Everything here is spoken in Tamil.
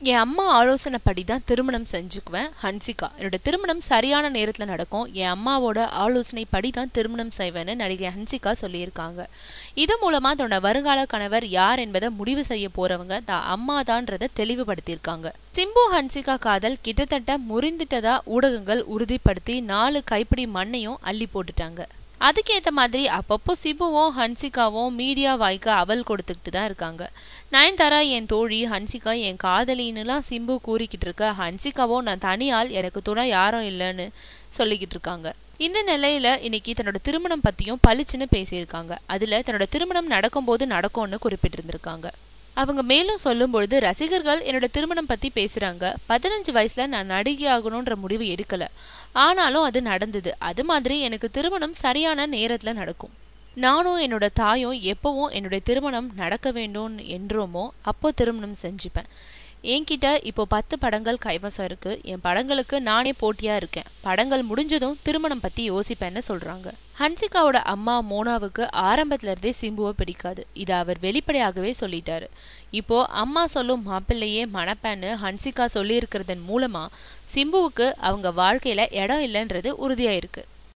என் அம்மா ஆலோசனைப்படி தான் திருமணம் செஞ்சுக்குவேன் ஹன்சிகா. என்னோட திருமணம் சரியான நேரத்தில் நடக்கும். என் அம்மாவோட ஆலோசனைப்படி தான் திருமணம் செய்வேன்னு நடிகை ஹன்சிகா சொல்லியிருக்காங்க. இது மூலமா தன்னோட வருங்கால கணவர் யார் என்பதை முடிவு செய்ய போறவங்க தான் அம்மா தான்றதை தெளிவுபடுத்தியிருக்காங்க. சிம்பு ஹன்சிகா காதல் கிட்டத்தட்ட முறிந்துட்டதா ஊடகங்கள் உறுதிப்படுத்தி 4 கைப்பிடி மண்ணையும் அள்ளி போட்டுட்டாங்க. அதுக்கேற்ற மாதிரி அப்பப்போ சிம்புவும் ஹன்சிகாவும் மீடியா வாய்க்கு அவல் கொடுத்துக்கிட்டு தான் இருக்காங்க. நயன்தாரா என் தோழி, ஹன்சிகா என் காதலின்னுலாம் சிம்பு கூறிக்கிட்டு இருக்க, ஹன்சிகாவோ நான் தனியால் எனக்கு துணை யாரும் இல்லைன்னு சொல்லிக்கிட்டு இருக்காங்க. இந்த நிலையில இன்னைக்கு தன்னோட திருமணம் பத்தியும் பளிச்சுன்னு பேசியிருக்காங்க. அதுல தன்னோட திருமணம் நடக்கும்போது நடக்கும்னு குறிப்பிட்டிருந்திருக்காங்க. அவங்க மேலும் சொல்லும் பொழுது, ரசிகர்கள் என்னோட திருமணம் பத்தி பேசுறாங்க. 15 வயசுல நான் நடிகை ஆகணும்ன்ற முடிவு எடுக்கல, ஆனாலும் அது நடந்தது. அது மாதிரி எனக்கு திருமணம் சரியான நேரத்துல நடக்கும். நானும் என்னோட தாயும் எப்பவும் என்னுடைய திருமணம் நடக்க வேண்டும் என்றோமோ அப்போ திருமணம் செஞ்சுப்பேன். என்கிட்ட இப்போ 10 படங்கள் கைவசம் இருக்கு. என் படங்களுக்கு நானே போட்டியா இருக்கேன். படங்கள் முடிஞ்சதும் திருமணம் பத்தி யோசிப்பேன்னு சொல்றாங்க. ஹன்சிகாவோட அம்மா மோனாவுக்கு ஆரம்பத்துல இருந்தே சிம்புவை பிடிக்காது. இதை அவர் வெளிப்படையாகவே சொல்லிட்டாரு. இப்போ அம்மா சொல்லும் மாப்பிள்ளையே மணப்பேன்னு ஹன்சிகா சொல்லி இருக்கிறதன் மூலமா சிம்புவுக்கு அவங்க வாழ்க்கையில இடம் இல்லைன்றது உறுதியாயிருக்கு.